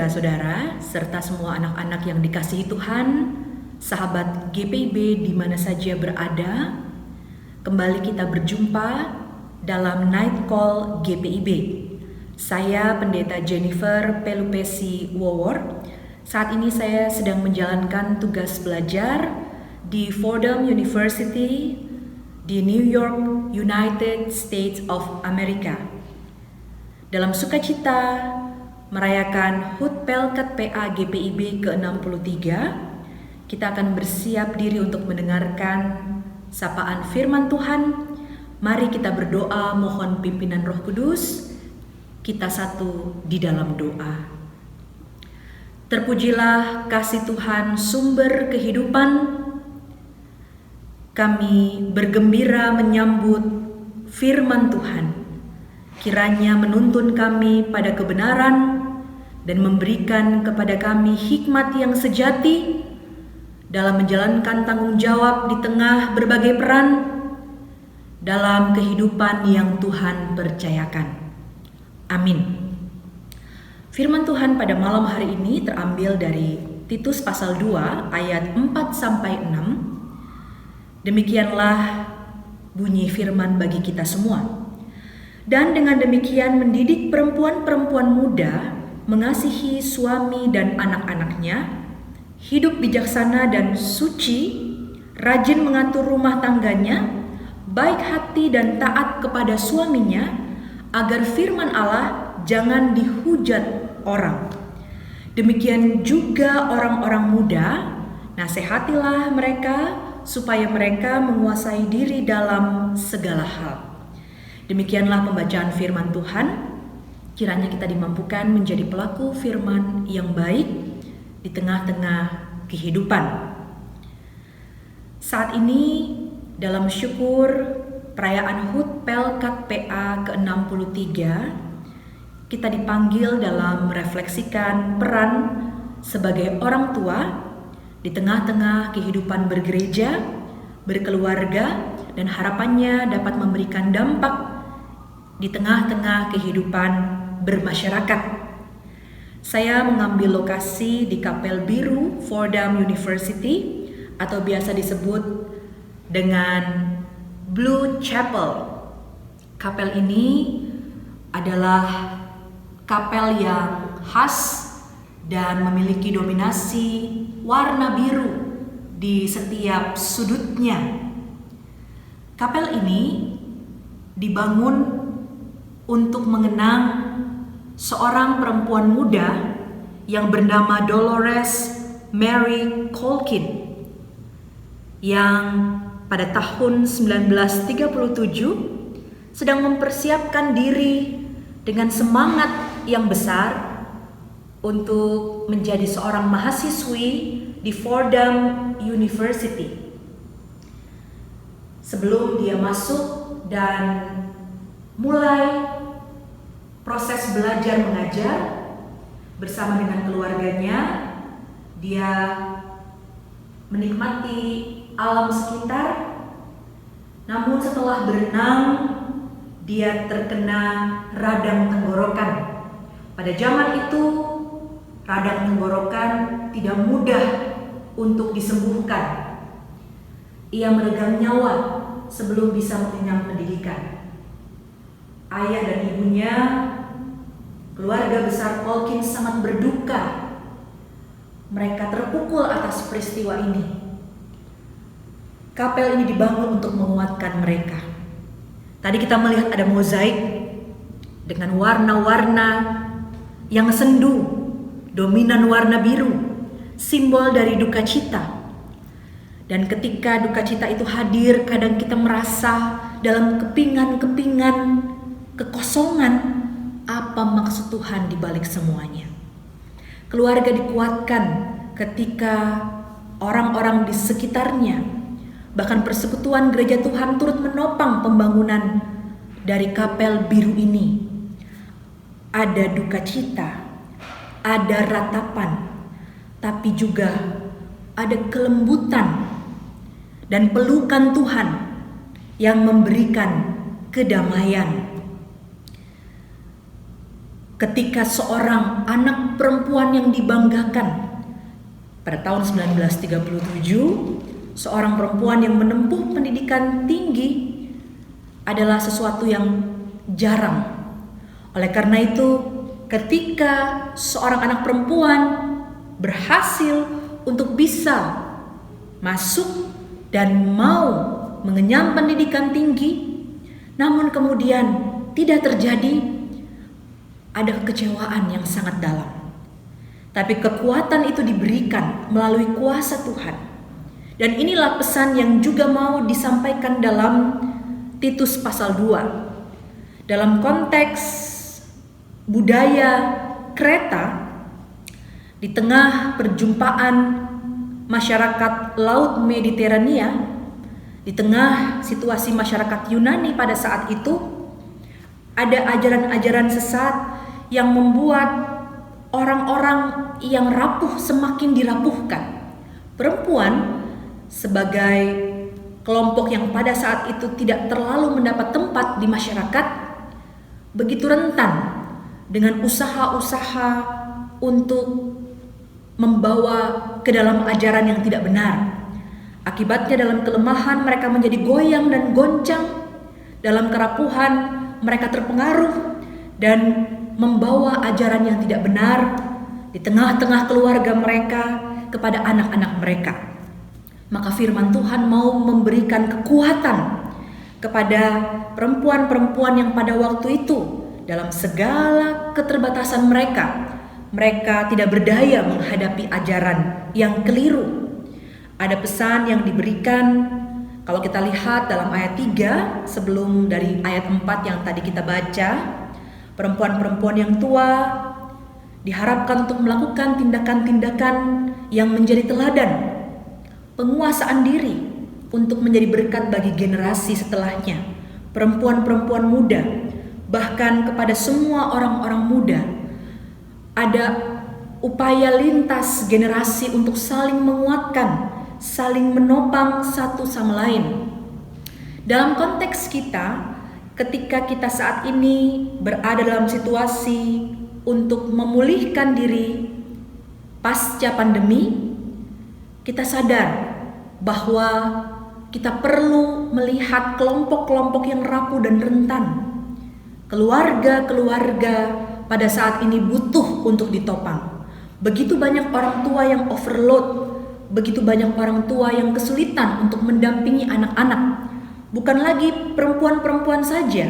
saudara-saudara, serta semua anak-anak yang dikasihi Tuhan, sahabat GPIB di mana saja berada, kembali kita berjumpa dalam Night Call GPIB. Saya Pendeta Jennifer Pelupesi Wowor. Saat ini saya sedang menjalankan tugas belajar di Fordham University di New York, United States of America. Dalam sukacita merayakan HUT Pelkat PA GPIB ke-63, kita akan bersiap diri untuk mendengarkan sapaan firman Tuhan. Mari kita berdoa mohon pimpinan Roh Kudus. Kita satu di dalam doa. Terpujilah kasih Tuhan sumber kehidupan. Kami bergembira menyambut firman Tuhan. Kiranya menuntun kami pada kebenaran dan memberikan kepada kami hikmat yang sejati dalam menjalankan tanggung jawab di tengah berbagai peran dalam kehidupan yang Tuhan percayakan. Amin. Firman Tuhan pada malam hari ini terambil dari Titus pasal 2 ayat 4-6. Demikianlah bunyi firman bagi kita semua. Dan dengan demikian mendidik perempuan-perempuan muda mengasihi suami dan anak-anaknya, hidup bijaksana dan suci, rajin mengatur rumah tangganya, baik hati dan taat kepada suaminya, agar firman Allah jangan dihujat orang. Demikian juga orang-orang muda, nasihatilah mereka supaya mereka menguasai diri dalam segala hal. Demikianlah pembacaan firman Tuhan. Kiranya kita dimampukan menjadi pelaku firman yang baik di tengah-tengah kehidupan. Saat ini dalam syukur perayaan HUT Pelkat PA ke-63, kita dipanggil dalam merefleksikan peran sebagai orang tua di tengah-tengah kehidupan bergereja, berkeluarga, dan harapannya dapat memberikan dampak di tengah-tengah kehidupan bermasyarakat. Saya mengambil lokasi di Kapel Biru Fordham University atau biasa disebut dengan Blue Chapel. Kapel ini adalah kapel yang khas dan memiliki dominasi warna biru di setiap sudutnya. Kapel ini dibangun untuk mengenang seorang perempuan muda yang bernama Dolores Mary Colkin yang pada tahun 1937 sedang mempersiapkan diri dengan semangat yang besar untuk menjadi seorang mahasiswi di Fordham University. Sebelum dia masuk dan mulai proses belajar mengajar bersama dengan keluarganya, dia menikmati alam sekitar. Namun setelah berenang, dia terkena radang tenggorokan. Pada zaman itu, radang tenggorokan tidak mudah untuk disembuhkan. Ia meregang nyawa sebelum bisa mengenyam pendidikan. Ayah dan ibunya, keluarga besar Colkin sangat berduka. Mereka terpukul atas peristiwa ini. Kapel ini dibangun untuk menguatkan mereka. Tadi kita melihat ada mozaik dengan warna-warna yang sendu, dominan warna biru, simbol dari duka cita. Dan ketika duka cita itu hadir, kadang kita merasa dalam kepingan-kepingan kekosongan. Apa maksud Tuhan di balik semuanya? Keluarga dikuatkan ketika orang-orang di sekitarnya, bahkan persekutuan gereja Tuhan turut menopang pembangunan dari kapel biru ini. Ada duka cita, ada ratapan, tapi juga ada kelembutan dan pelukan Tuhan yang memberikan kedamaian. ketika seorang anak perempuan yang dibanggakan pada tahun 1937, seorang perempuan yang menempuh pendidikan tinggi adalah sesuatu yang jarang. Oleh karena itu, ketika seorang anak perempuan berhasil untuk bisa masuk dan mau mengenyam pendidikan tinggi, namun kemudian tidak terjadi, ada kekecewaan yang sangat dalam. Tapi kekuatan itu diberikan melalui kuasa Tuhan. Dan inilah pesan yang juga mau disampaikan dalam Titus pasal 2. Dalam konteks budaya Kreta, di tengah perjumpaan masyarakat Laut Mediterania, di tengah situasi masyarakat Yunani pada saat itu, ada ajaran-ajaran sesat yang membuat orang-orang yang rapuh semakin dirapuhkan. Perempuan sebagai kelompok yang pada saat itu tidak terlalu mendapat tempat di masyarakat, begitu rentan dengan usaha-usaha untuk membawa ke dalam ajaran yang tidak benar. Akibatnya dalam kelemahan mereka menjadi goyang dan goncang, dalam kerapuhan mereka terpengaruh dan membawa ajaran yang tidak benar di tengah-tengah keluarga mereka kepada anak-anak mereka. Maka firman Tuhan mau memberikan kekuatan kepada perempuan-perempuan yang pada waktu itu dalam segala keterbatasan mereka tidak berdaya menghadapi ajaran yang keliru. Ada pesan yang diberikan, kalau kita lihat dalam ayat 3 sebelum dari ayat 4 yang tadi kita baca, perempuan-perempuan yang tua diharapkan untuk melakukan tindakan-tindakan yang menjadi teladan, penguasaan diri untuk menjadi berkat bagi generasi setelahnya, perempuan-perempuan muda, bahkan kepada semua orang-orang muda. Ada upaya lintas generasi untuk saling menguatkan, saling menopang satu sama lain. Dalam konteks kita, ketika kita saat ini berada dalam situasi untuk memulihkan diri pasca pandemi, kita sadar bahwa kita perlu melihat kelompok-kelompok yang rapuh dan rentan. Keluarga-keluarga pada saat ini butuh untuk ditopang. Begitu banyak orang tua yang overload, begitu banyak orang tua yang kesulitan untuk mendampingi anak-anak. Bukan lagi perempuan-perempuan saja,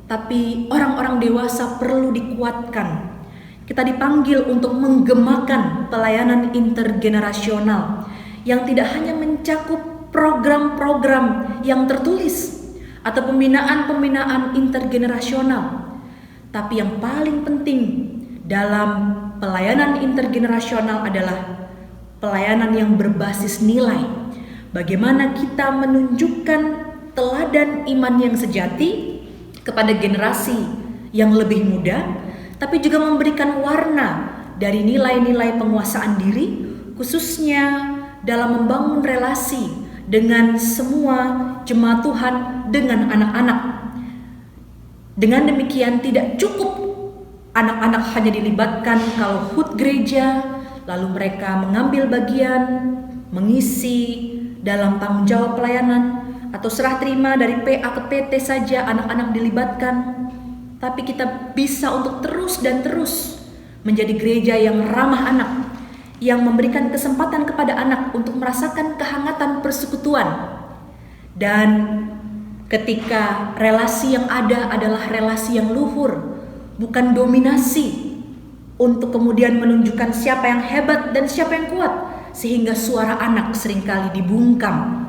tapi orang-orang dewasa perlu dikuatkan. Kita dipanggil untuk menggemakan pelayanan intergenerasional yang tidak hanya mencakup program-program yang tertulis atau pembinaan-pembinaan intergenerasional, tapi yang paling penting dalam pelayanan intergenerasional adalah pelayanan yang berbasis nilai. Bagaimana kita menunjukkan teladan iman yang sejati kepada generasi yang lebih muda, tapi juga memberikan warna dari nilai-nilai penguasaan diri, khususnya dalam membangun relasi dengan semua jemaat Tuhan dengan anak-anak. Dengan demikian tidak cukup anak-anak hanya dilibatkan kalau HUT gereja, lalu mereka mengambil bagian, mengisi dalam tanggung jawab pelayanan, atau serah terima dari PA ke PT saja anak-anak dilibatkan. Tapi kita bisa untuk terus dan terus menjadi gereja yang ramah anak, yang memberikan kesempatan kepada anak untuk merasakan kehangatan persekutuan. Dan ketika relasi yang ada adalah relasi yang luhur, bukan dominasi untuk kemudian menunjukkan siapa yang hebat dan siapa yang kuat, sehingga suara anak seringkali dibungkam.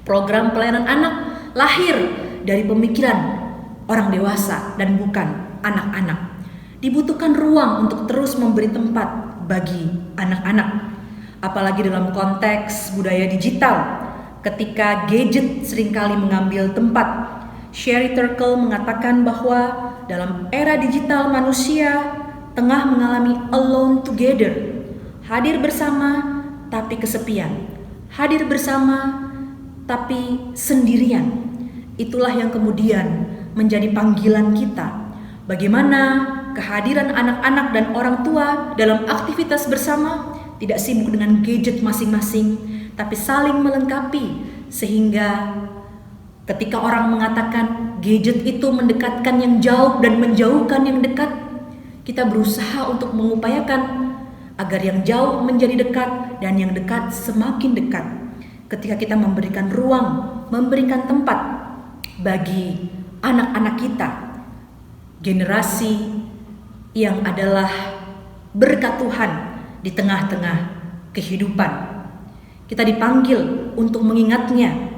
Program pelayanan anak lahir dari pemikiran orang dewasa dan bukan anak-anak. Dibutuhkan ruang untuk terus memberi tempat bagi anak-anak. Apalagi dalam konteks budaya digital, ketika gadget seringkali mengambil tempat. Sherry Turkle mengatakan bahwa dalam era digital manusia tengah mengalami alone together, hadir bersama tapi kesepian, hadir bersama tapi sendirian. Itulah yang kemudian menjadi panggilan kita. Bagaimana kehadiran anak-anak dan orang tua dalam aktivitas bersama, tidak sibuk dengan gadget masing-masing, tapi saling melengkapi, sehingga ketika orang mengatakan gadget itu mendekatkan yang jauh dan menjauhkan yang dekat, kita berusaha untuk mengupayakan agar yang jauh menjadi dekat dan yang dekat semakin dekat. Ketika kita memberikan ruang, memberikan tempat bagi anak-anak kita, generasi yang adalah berkat Tuhan di tengah-tengah kehidupan. Kita dipanggil untuk mengingatnya.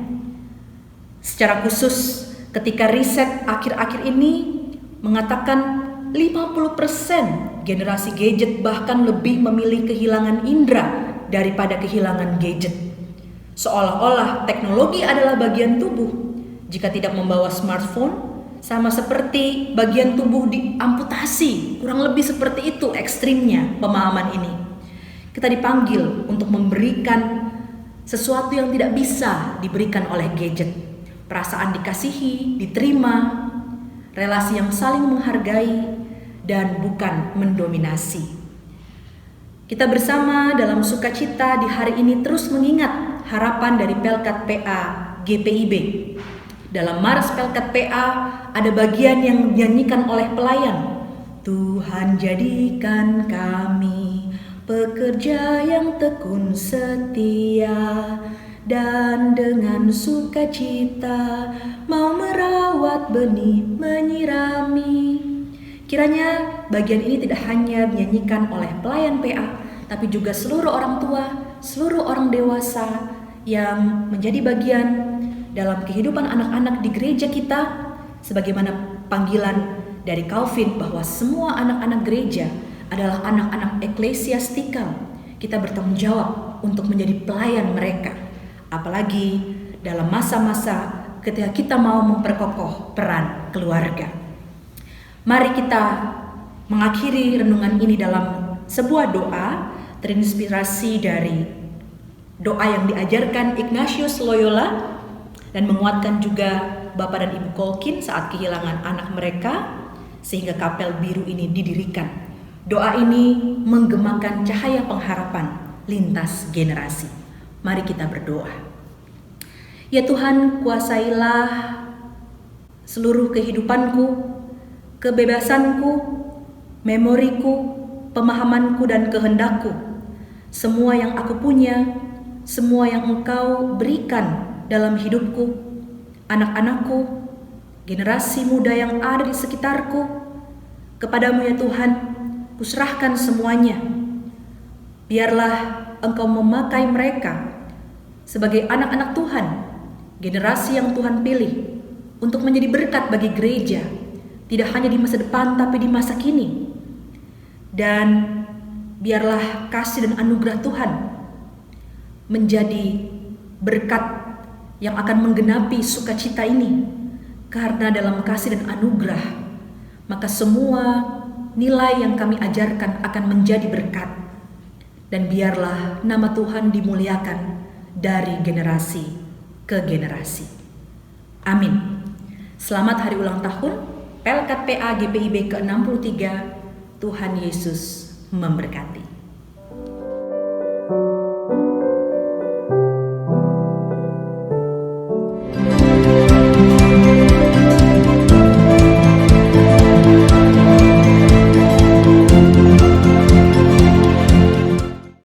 Secara khusus ketika riset akhir-akhir ini mengatakan 50% generasi gadget bahkan lebih memilih kehilangan indera daripada kehilangan gadget. Seolah-olah teknologi adalah bagian tubuh. Jika tidak membawa smartphone, sama seperti bagian tubuh diamputasi. Kurang lebih seperti itu ekstrimnya pemahaman ini. Kita dipanggil untuk memberikan sesuatu yang tidak bisa diberikan oleh gadget. Perasaan dikasihi, diterima, relasi yang saling menghargai, dan bukan mendominasi. Kita bersama dalam sukacita di hari ini terus mengingat harapan dari Pelkat PA GPIB. Dalam Mars Pelkat PA ada bagian yang dinyanyikan oleh pelayan. Tuhan jadikan kami pekerja yang tekun setia, dan dengan sukacita mau merawat benih, menyirami. Kiranya bagian ini tidak hanya dinyanyikan oleh pelayan PA, tapi juga seluruh orang tua, seluruh orang dewasa yang menjadi bagian dalam kehidupan anak-anak di gereja kita, sebagaimana panggilan dari Calvin bahwa semua anak-anak gereja adalah anak-anak eklesiastikal. Kita bertanggung jawab untuk menjadi pelayan mereka, apalagi dalam masa-masa ketika kita mau memperkokoh peran keluarga. Mari kita mengakhiri renungan ini dalam sebuah doa terinspirasi dari doa yang diajarkan Ignatius Loyola dan menguatkan juga Bapak dan Ibu Kolkin saat kehilangan anak mereka, sehingga kapel biru ini didirikan. Doa ini menggemakan cahaya pengharapan lintas generasi. Mari kita berdoa. Ya Tuhan, kuasailah seluruh kehidupanku, kebebasanku, memoriku, pemahamanku dan kehendakku. Semua yang aku punya, semua yang Engkau berikan dalam hidupku, anak-anakku, generasi muda yang ada di sekitarku, kepadamu ya Tuhan, kuserahkan semuanya. Biarlah Engkau memakai mereka sebagai anak-anak Tuhan, generasi yang Tuhan pilih untuk menjadi berkat bagi gereja, tidak hanya di masa depan tapi di masa kini. Dan biarlah kasih dan anugerah Tuhan menjadi berkat yang akan menggenapi sukacita ini, karena dalam kasih dan anugerah maka semua nilai yang kami ajarkan akan menjadi berkat, dan biarlah nama Tuhan dimuliakan dari generasi ke generasi. Amin. Selamat hari ulang tahun Pelkat PA GPIB ke-63. Tuhan Yesus memberkati.